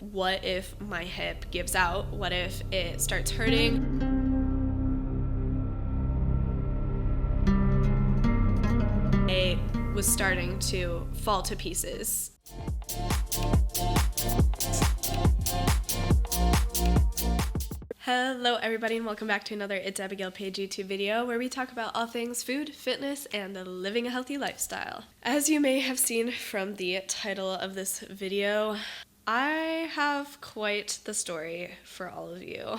What if my hip gives out? What if it starts hurting? I was starting to fall to pieces. Hello everybody and welcome back to another It's Abigail Page YouTube video where we talk about all things food, fitness, and living a healthy lifestyle. As you may have seen from the title of this video, I have quite the story for all of you.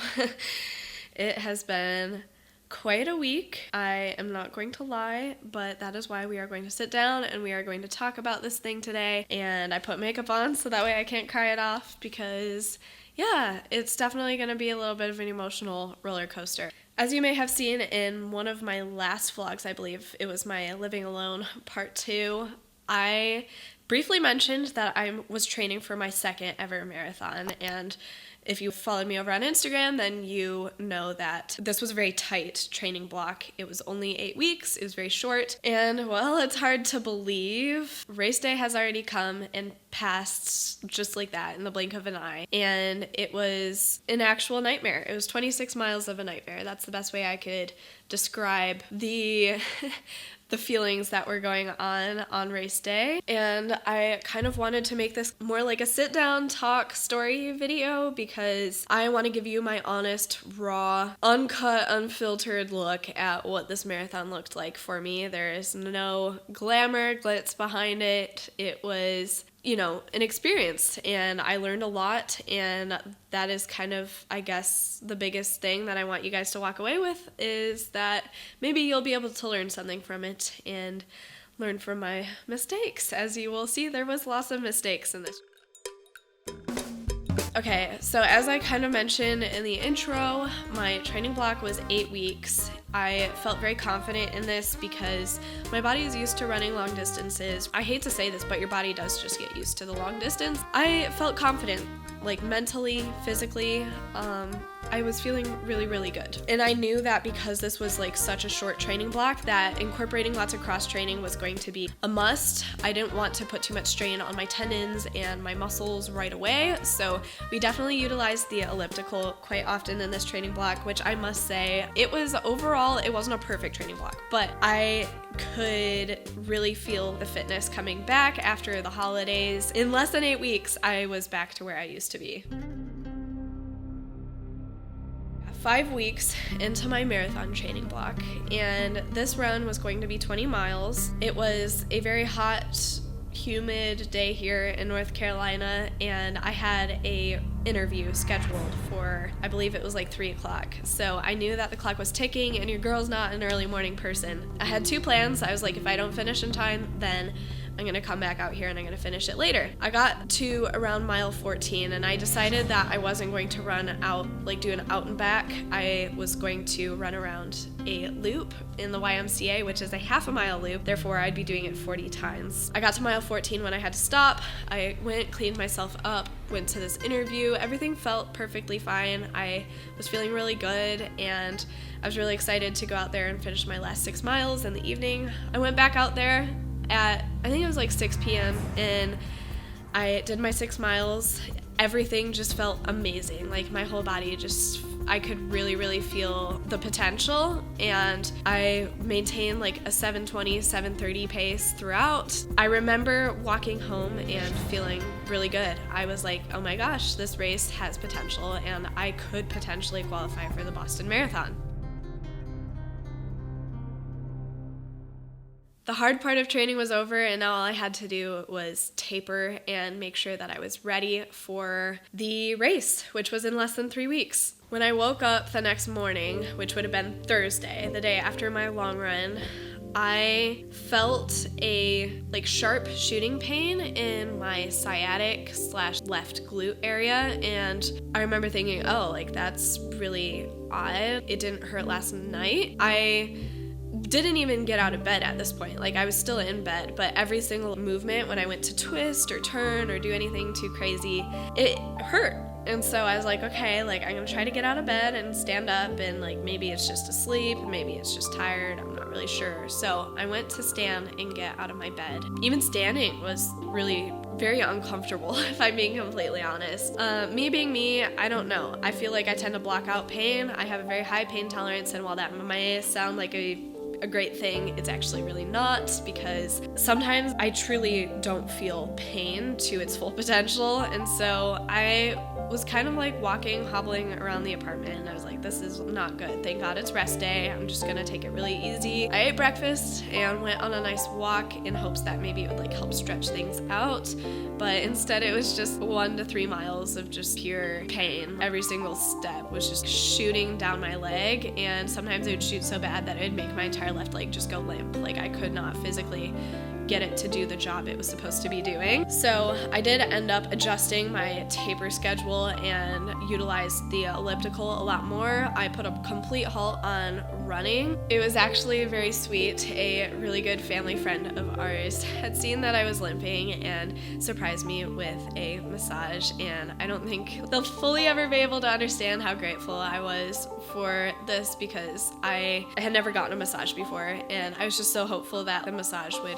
It has been quite a week. I am not going to lie, but that is why we are going to sit down and we are going to talk about this thing today. And I put makeup on so that way I can't cry it off because yeah, it's definitely going to be a little bit of an emotional roller coaster. As you may have seen in one of my last vlogs, I believe it was my Living Alone Part 2, I briefly mentioned that I was training for my second ever marathon, and if you followed me over on Instagram, then you know that this was a very tight training block. It was only 8 weeks, it was very short, and well, it's hard to believe. Race day has already come and passed just like that in the blink of an eye, and it was an actual nightmare. It was 26 miles of a nightmare. That's the best way I could describe the feelings that were going on race day. And I kind of wanted to make this more like a sit down talk story video because I want to give you my honest, raw, uncut, unfiltered look at what this marathon looked like for me. There is no glamour, glitz behind it. It was, you know, an experience, and I learned a lot, and that is kind of, I guess, the biggest thing that I want you guys to walk away with is that maybe you'll be able to learn something from it and learn from my mistakes. As you will see, there was lots of mistakes in this. Okay, so as I kind of mentioned in the intro, my training block was 8 weeks. I felt very confident in this because my body is used to running long distances. I hate to say this, but your body does just get used to the long distance. I felt confident, like mentally, physically. I was feeling really, really good. And I knew that because this was like such a short training block that incorporating lots of cross training was going to be a must. I didn't want to put too much strain on my tendons and my muscles right away. So we definitely utilized the elliptical quite often in this training block, which I must say, it was overall, it wasn't a perfect training block, but I could really feel the fitness coming back after the holidays. In less than 8 weeks, I was back to where I used to be. 5 weeks into my marathon training block, and this run was going to be 20 miles. It was a very hot, humid day here in North Carolina, and I had a interview scheduled for, I believe it was like 3 o'clock. So I knew that the clock was ticking, and your girl's not an early morning person. I had 2 plans. I was like, if I don't finish in time, then I'm gonna come back out here and I'm gonna finish it later. I got to around mile 14 and I decided that I wasn't going to run out, like do an out and back. I was going to run around a loop in the YMCA, which is a half a mile loop. Therefore, I'd be doing it 40 times. I got to mile 14 when I had to stop. I went, cleaned myself up, went to this interview. Everything felt perfectly fine. I was feeling really good and I was really excited to go out there and finish my last 6 miles in the evening. I went back out there at, I think it was like 6 p.m. and I did my 6 miles. Everything just felt amazing. Like my whole body just, I could really, really feel the potential, and I maintained like a 7:20, 7:30 pace throughout. I remember walking home and feeling really good. I was like, oh my gosh, this race has potential and I could potentially qualify for the Boston Marathon. The hard part of training was over, and now all I had to do was taper and make sure that I was ready for the race, which was in less than 3 weeks. When I woke up the next morning, which would have been Thursday, the day after my long run, I felt a sharp shooting pain in my sciatic / left glute area, and I remember thinking, oh, like that's really odd. It didn't hurt last night. I didn't even get out of bed at this point. Like I was still in bed, but every single movement when I went to twist or turn or do anything too crazy, it hurt. And so I was like, okay, like I'm gonna try to get out of bed and stand up, and like maybe it's just asleep, maybe it's just tired, I'm not really sure. So I went to stand and get out of my bed. Even standing was really very uncomfortable, if I'm being completely honest. Me being me, I don't know. I feel like I tend to block out pain. I have a very high pain tolerance, and while that may sound like a great thing, it's actually really not, because sometimes I truly don't feel pain to its full potential. And so I was kind of like hobbling around the apartment, and I was like, this is not good. Thank God it's rest day. I'm just gonna take it really easy. I ate breakfast and went on a nice walk in hopes that maybe it would like help stretch things out, but instead it was just 1 to 3 miles of just pure pain. Every single step was just shooting down my leg, and sometimes it would shoot so bad that it would make my entire left leg just go limp. Like, I could not physically get it to do the job it was supposed to be doing. So I did end up adjusting my taper schedule and utilized the elliptical a lot more. I put a complete halt on running. It was actually very sweet. A really good family friend of ours had seen that I was limping and surprised me with a massage, and I don't think they'll fully ever be able to understand how grateful I was for this, because I had never gotten a massage before, and I was just so hopeful that the massage would,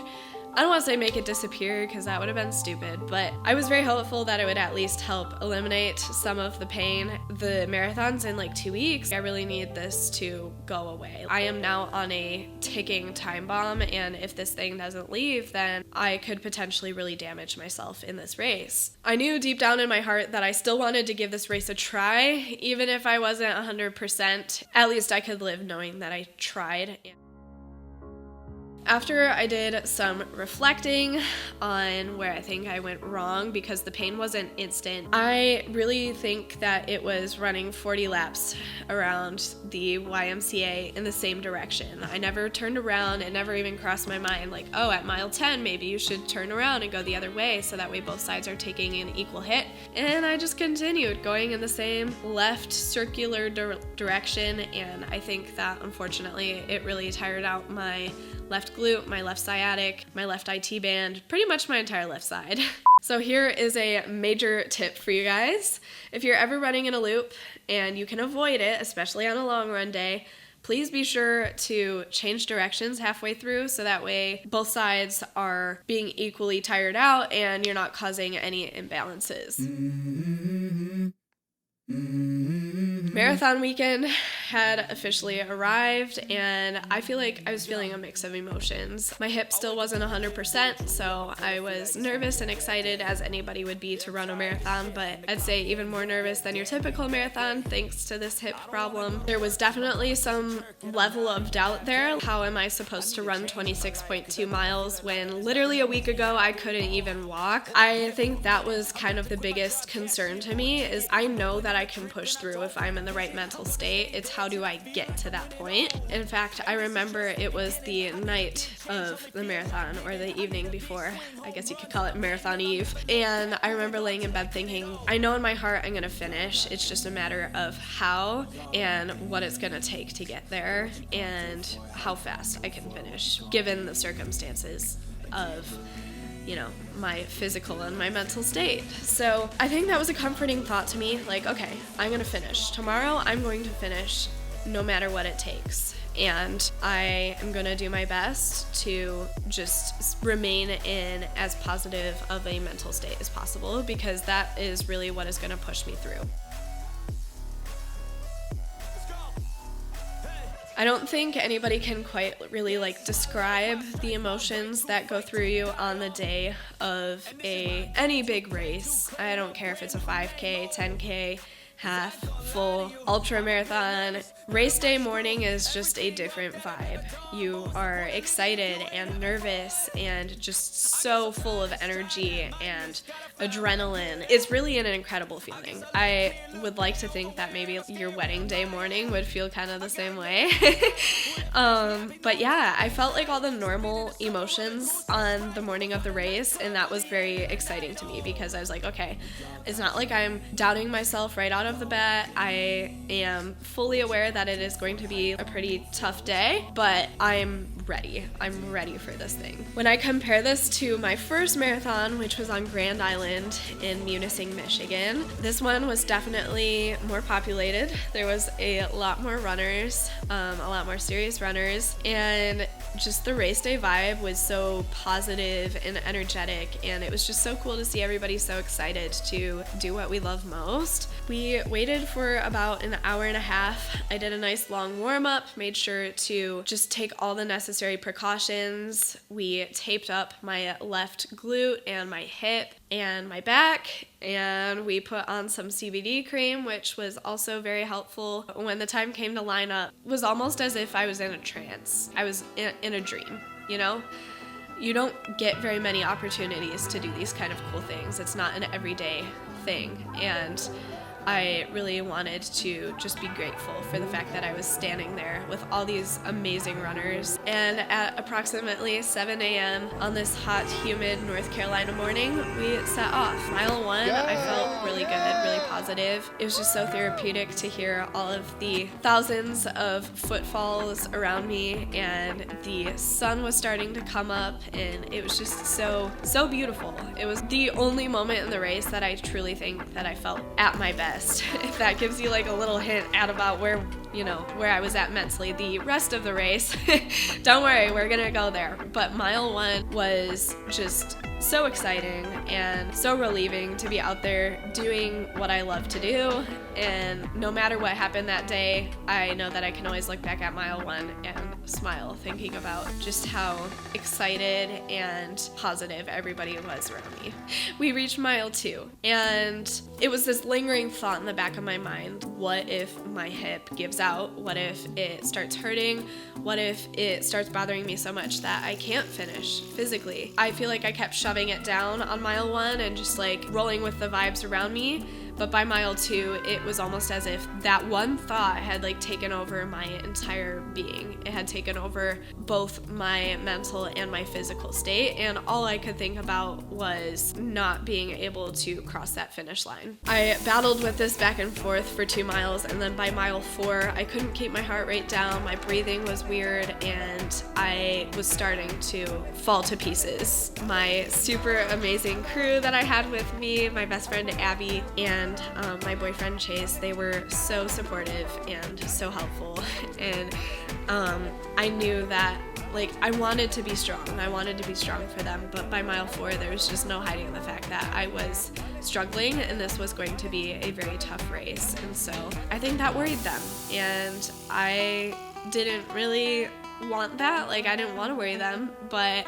I don't want to say make it disappear, because that would have been stupid, but I was very hopeful that it would at least help eliminate some of the pain. The marathon's in like 2 weeks. I really need this to go away. I am now on a ticking time bomb, and if this thing doesn't leave, then I could potentially really damage myself in this race. I knew deep down in my heart that I still wanted to give this race a try, even if I wasn't 100%. At least I could live knowing that I tried. After I did some reflecting on where I think I went wrong, because the pain wasn't instant, I really think that it was running 40 laps around the YMCA in the same direction. I never turned around. It never even crossed my mind like, oh, at mile 10 maybe you should turn around and go the other way, so that way both sides are taking an equal hit. And I just continued going in the same left circular direction, and I think that unfortunately it really tired out my left glute, my left sciatic, my left IT band, pretty much my entire left side. So here is a major tip for you guys. If you're ever running in a loop and you can avoid it, especially on a long run day, please be sure to change directions halfway through, so that way both sides are being equally tired out and you're not causing any imbalances. Marathon weekend had officially arrived, and I feel like I was feeling a mix of emotions. My hip still wasn't 100%, so I was nervous and excited as anybody would be to run a marathon, but I'd say even more nervous than your typical marathon thanks to this hip problem. There was definitely some level of doubt there. How am I supposed to run 26.2 miles when literally a week ago I couldn't even walk? I think that was kind of the biggest concern to me, is I know that I can push through if I'm in the right mental state. It's how do I get to that point? In fact, I remember it was the night of the marathon, or the evening before, I guess you could call it marathon eve, and I remember laying in bed thinking, I know in my heart I'm gonna finish, it's just a matter of how and what it's gonna take to get there and how fast I can finish given the circumstances of, you know, my physical and my mental state. So I think that was a comforting thought to me, like, okay, I'm gonna finish. Tomorrow I'm going to finish no matter what it takes. And I am gonna do my best to just remain in as positive of a mental state as possible, because that is really what is gonna push me through. I don't think anybody can quite really describe the emotions that go through you on the day of any big race. I don't care if it's a 5K, 10K, half, full, ultra marathon. Race day morning is just a different vibe. You are excited and nervous and just so full of energy and adrenaline. It's really an incredible feeling. I would like to think that maybe your wedding day morning would feel kind of the same way. But yeah, I felt like all the normal emotions on the morning of the race, and that was very exciting to me, because I was like, okay, it's not like I'm doubting myself right out of the bat. I am fully aware that it is going to be a pretty tough day, but I'm ready. I'm ready for this thing. When I compare this to my first marathon, which was on Grand Island in Munising, Michigan, this one was definitely more populated. There was a lot more runners, a lot more serious runners, and just the race day vibe was so positive and energetic, and it was just so cool to see everybody so excited to do what we love most. We waited for about an hour and a half. I did a nice long warm-up, made sure to just take all the necessary precautions. We taped up my left glute and my hip and my back, and we put on some CBD cream, which was also very helpful. When the time came to line up, it was almost as if I was in a trance. I was in a dream, you know? You don't get very many opportunities to do these kind of cool things. It's not an everyday thing, and I really wanted to just be grateful for the fact that I was standing there with all these amazing runners. And at approximately 7 a.m. on this hot, humid North Carolina morning, we set off. Mile 1, I felt really good, really positive. It was just so therapeutic to hear all of the thousands of footfalls around me, and the sun was starting to come up, and it was just so beautiful. It was the only moment in the race that I truly think that I felt at my best. If that gives you like a little hint at about where I was at mentally the rest of the race. Don't worry, we're gonna go there. But mile 1 was just so exciting and so relieving to be out there doing what I love to do. And no matter what happened that day, I know that I can always look back at mile 1 and smile thinking about just how excited and positive everybody was around me. We reached mile 2, and it was this lingering thought in the back of my mind. What if my hip gives out? What if it starts hurting? What if it starts bothering me so much that I can't finish physically? I feel like I kept shoving it down on mile 1 and just like rolling with the vibes around me. But by mile 2, it was almost as if that one thought had like taken over my entire being. It had taken over both my mental and my physical state, and all I could think about was not being able to cross that finish line. I battled with this back and forth for 2 miles, and then by mile 4, I couldn't keep my heart rate down, my breathing was weird, and I was starting to fall to pieces. My super amazing crew that I had with me, my best friend Abby, and my boyfriend Chase, they were so supportive and so helpful. And I knew that like I wanted to be strong. I wanted to be strong for them, but by mile 4 there was just no hiding the fact that I was struggling and this was going to be a very tough race. And so I think that worried them, and I didn't really want that. Like I didn't want to worry them, but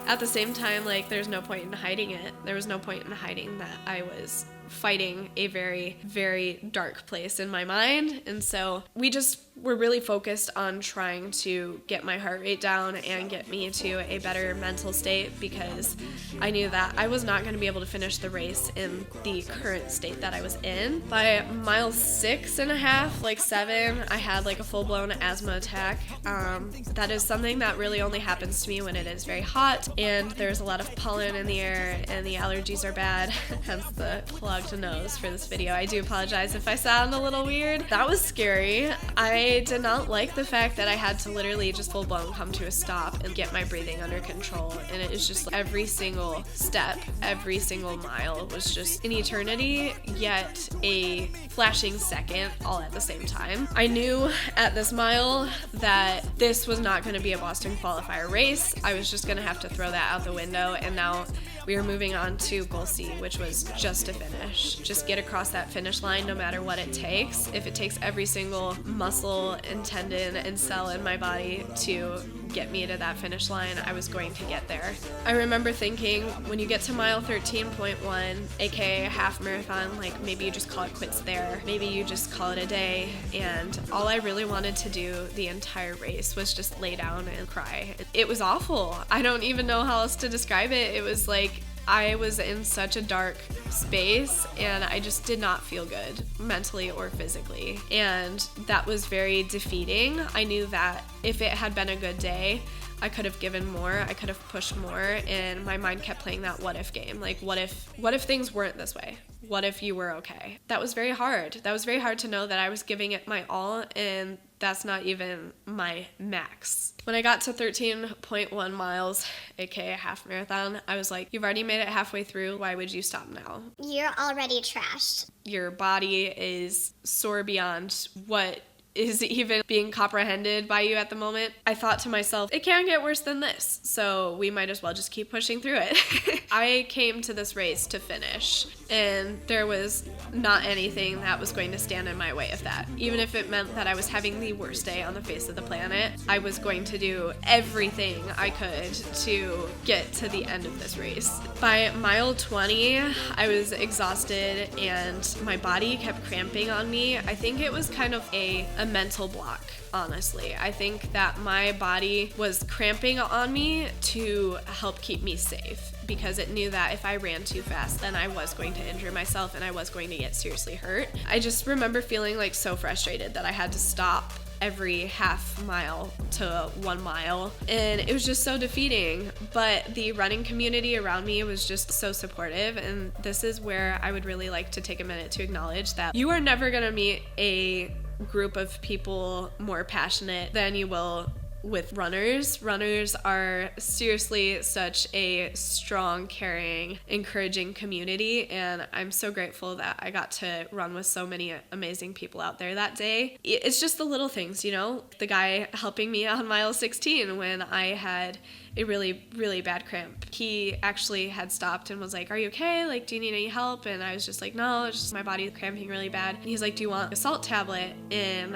at the same time, like there's no point in hiding it. There was no point in hiding that I was fighting a very, very dark place in my mind. And so we just were really focused on trying to get my heart rate down and get me to a better mental state, because I knew that I was not going to be able to finish the race in the current state that I was in. By mile 6 and a half, like 7, I had like a full-blown asthma attack. That is something that really only happens to me when it is very hot and there's a lot of pollen in the air and the allergies are bad, hence the plugged nose for this video. I do apologize if I sound a little weird. That was scary. I did not like the fact that I had to literally just full-blown come to a stop and get my breathing under control, and it is just every single step, every single mile was just an eternity, yet a flashing second all at the same time. I knew at this mile that this was not going to be a Boston Qualifier race. I was just going to have to throw that out the window, and now we were moving on to goal C, which was just to finish. Just get across that finish line no matter what it takes. If it takes every single muscle and tendon and cell in my body to get me to that finish line, I was going to get there. I remember thinking, when you get to mile 13.1, aka half marathon, like maybe you just call it quits there. Maybe you just call it a day. And all I really wanted to do the entire race was just lay down and cry. It was awful. I don't even know how else to describe it. It was like I was in such a dark space and I just did not feel good mentally or physically. And that was very defeating. I knew that if it had been a good day, I could have given more, I could have pushed more, and my mind kept playing that what if game. Like, what if things weren't this way? What if you were okay? That was very hard. That was very hard to know that I was giving it my all, and that's not even my max. When I got to 13.1 miles, aka half marathon, I was like, you've already made it halfway through, why would you stop now? You're already trashed. Your body is sore beyond what is even being comprehended by you at the moment. I thought to myself, it can't get worse than this, so we might as well just keep pushing through it. I came to this race to finish, and there was not anything that was going to stand in my way of that. Even if it meant that I was having the worst day on the face of the planet, I was going to do everything I could to get to the end of this race. By mile 20, I was exhausted and my body kept cramping on me. I think it was kind of a mental block, honestly. I think that my body was cramping on me to help keep me safe, because it knew that if I ran too fast, then I was going to injure myself and I was going to get seriously hurt. I just remember feeling like so frustrated that I had to stop every half mile to 1 mile, and it was just so defeating. But the running community around me was just so supportive, and this is where I would really like to take a minute to acknowledge that you are never gonna meet a group of people more passionate than you will with runners. Runners are seriously such a strong, caring, encouraging community, and I'm so grateful that I got to run with so many amazing people out there that day. It's just the little things, you know? The guy helping me on mile 16 when I had a really, really bad cramp. He actually had stopped and was like, "Are you okay? Like, do you need any help?" And I was just like, "No, it's just my body cramping really bad." And he's like, "Do you want a salt tablet?" And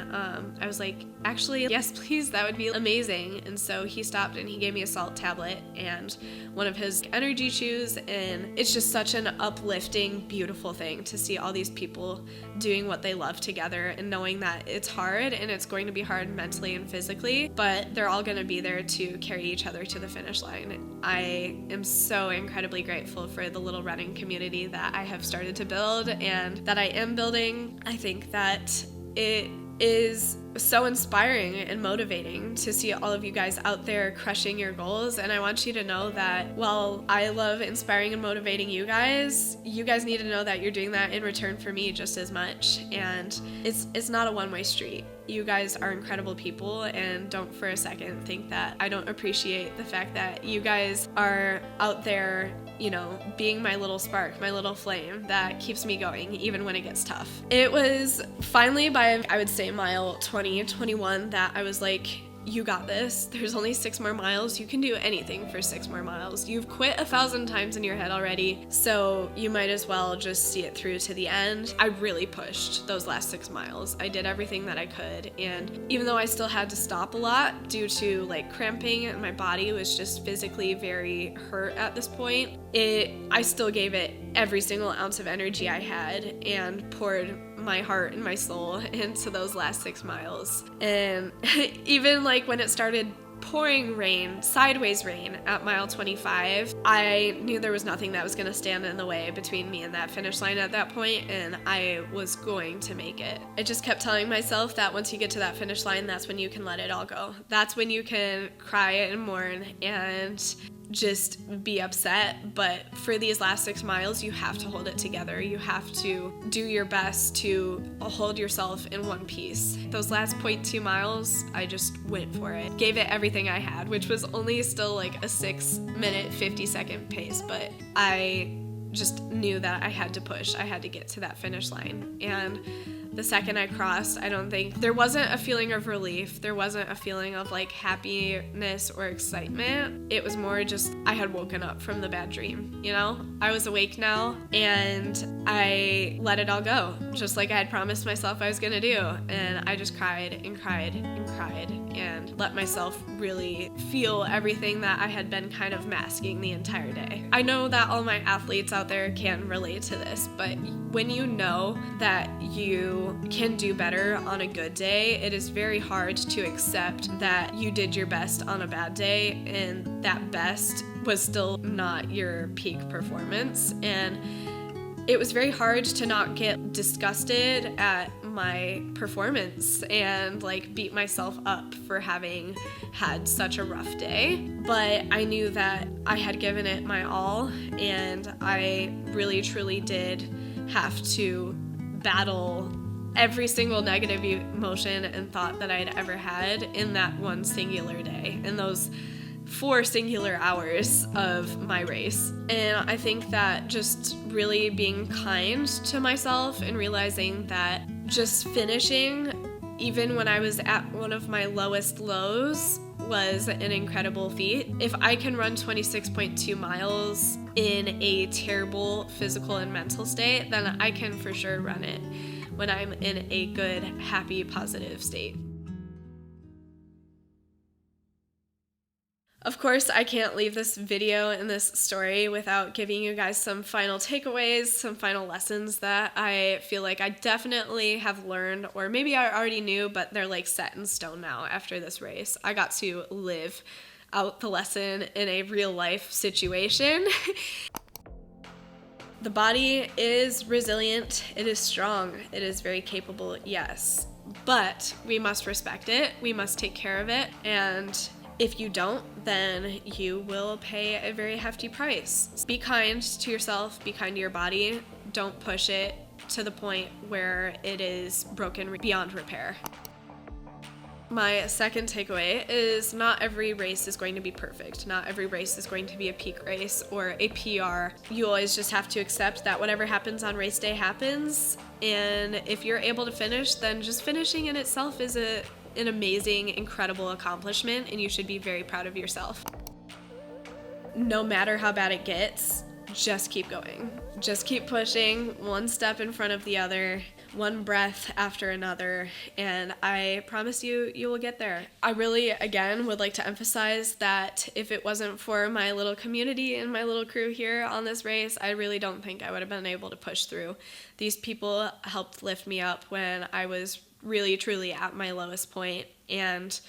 I was like, "Actually, yes, please, that would be amazing." And so he stopped and he gave me a salt tablet and one of his energy chews, and it's just such an uplifting, beautiful thing to see all these people doing what they love together and knowing that it's hard and it's going to be hard mentally and physically, but they're all going to be there to carry each other to the finish line. I am so incredibly grateful for the little running community that I have started to build and that I am building. I think that it is so inspiring and motivating to see all of you guys out there crushing your goals, and I want you to know that while I love inspiring and motivating you guys need to know that you're doing that in return for me just as much, and it's not a one-way street. You guys are incredible people, and don't for a second think that I don't appreciate the fact that you guys are out there, you know, being my little spark, my little flame that keeps me going even when it gets tough. It was finally by, I would say, mile 20, 21 that I was like, you got this. There's only 6 more miles. You can do anything for 6 more miles. You've quit 1,000 times in your head already, so you might as well just see it through to the end. I really pushed those last 6 miles. I did everything that I could, and even though I still had to stop a lot due to like cramping and my body was just physically very hurt at this point, I still gave it every single ounce of energy I had and poured my heart and my soul into those last 6 miles. And even like when it started pouring rain, sideways rain at mile 25, I knew there was nothing that was going to stand in the way between me and that finish line at that point, and I was going to make it. I just kept telling myself that once you get to that finish line, that's when you can let it all go. That's when you can cry and mourn and just be upset, but for these last 6 miles, you have to hold it together. You have to do your best to hold yourself in one piece. Those last 0.2 miles, I just went for it. Gave it everything I had, which was only still like a 6-minute, 50-second pace, but I just knew that I had to push. I had to get to that finish line. And the second I crossed, I don't think there wasn't a feeling of relief. There wasn't a feeling of like happiness or excitement. It was more just I had woken up from the bad dream, you know? I was awake now and I let it all go, just like I had promised myself I was gonna do. And I just cried and cried and cried and let myself really feel everything that I had been kind of masking the entire day. I know that all my athletes out there can relate to this, but when you know that you can do better on a good day, it is very hard to accept that you did your best on a bad day and that best was still not your peak performance. And it was very hard to not get disgusted at my performance and like beat myself up for having had such a rough day. But I knew that I had given it my all, and I really truly did have to battle every single negative emotion and thought that I'd ever had in that one singular day, in those 4 singular hours of my race. And I think that just really being kind to myself and realizing that just finishing even when I was at one of my lowest lows, was an incredible feat. If I can run 26.2 miles in a terrible physical and mental state, then I can for sure run it when I'm in a good, happy, positive state. Of course, I can't leave this video and this story without giving you guys some final takeaways, some final lessons that I feel like I definitely have learned, or maybe I already knew, but they're like set in stone now after this race. I got to live out the lesson in a real life situation. The body is resilient, it is strong, it is very capable, yes, but we must respect it, we must take care of it, and if you don't, then you will pay a very hefty price. Be kind to yourself, be kind to your body. Don't push it to the point where it is broken beyond repair. My second takeaway is not every race is going to be perfect. Not every race is going to be a peak race or a PR. You always just have to accept that whatever happens on race day happens. And if you're able to finish, then just finishing in itself is an amazing, incredible accomplishment, and you should be very proud of yourself. No matter how bad it gets, just keep going. Just keep pushing, one step in front of the other, one breath after another, and I promise you, you will get there. I really, again, would like to emphasize that if it wasn't for my little community and my little crew here on this race, I really don't think I would have been able to push through. These people helped lift me up when I was really, truly at my lowest point, and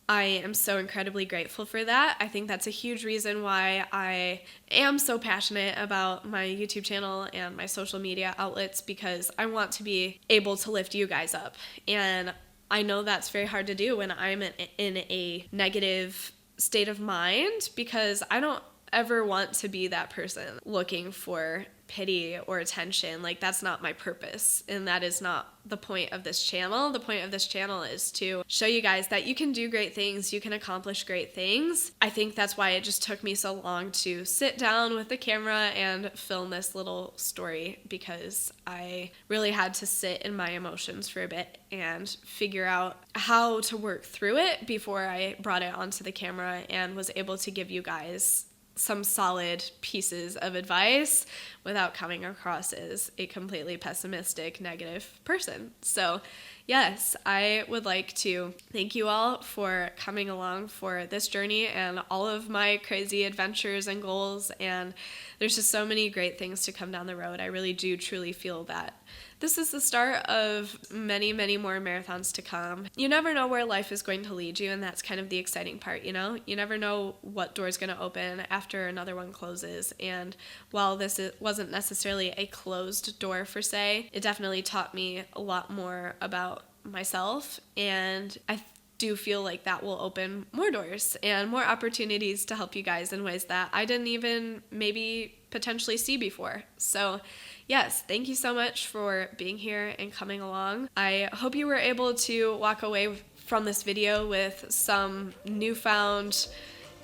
I am so incredibly grateful for that. I think that's a huge reason why I am so passionate about my YouTube channel and my social media outlets, because I want to be able to lift you guys up. And I know that's very hard to do when I'm in a negative state of mind, because I don't ever want to be that person looking for pity or attention. Like, that's not my purpose, and that is not the point of this channel. The point of this channel is to show you guys that you can do great things, you can accomplish great things. I think that's why it just took me so long to sit down with the camera and film this little story, because I really had to sit in my emotions for a bit and figure out how to work through it before I brought it onto the camera and was able to give you guys some solid pieces of advice without coming across as a completely pessimistic, negative person. So yes, I would like to thank you all for coming along for this journey and all of my crazy adventures and goals. And there's just so many great things to come down the road. I really do truly feel that this is the start of many, many more marathons to come. You never know where life is going to lead you, and that's kind of the exciting part, you know? You never know what door's going to open after another one closes. And while this wasn't necessarily a closed door per se, it definitely taught me a lot more about myself, and I do feel like that will open more doors and more opportunities to help you guys in ways that I didn't even maybe potentially see before. So yes, thank you so much for being here and coming along. I hope you were able to walk away from this video with some newfound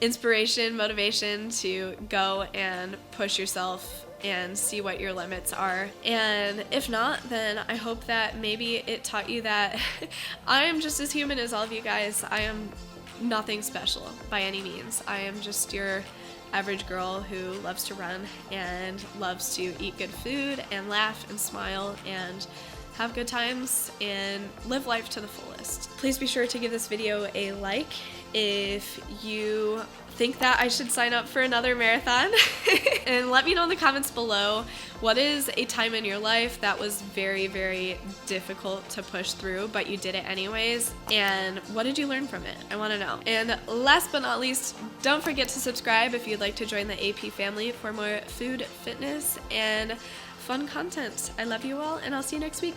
inspiration, motivation to go and push yourself and see what your limits are. And if not, then I hope that maybe it taught you that I am just as human as all of you guys. I am nothing special by any means. I am just your average girl who loves to run and loves to eat good food and laugh and smile and have good times and live life to the fullest. Please be sure to give this video a like if you think that I should sign up for another marathon. And let me know in the comments below, what is a time in your life that was very, very difficult to push through, but you did it anyways? And what did you learn from it? I want to know. And last but not least, don't forget to subscribe if you'd like to join the AP family for more food, fitness, and fun content. I love you all, and I'll see you next week.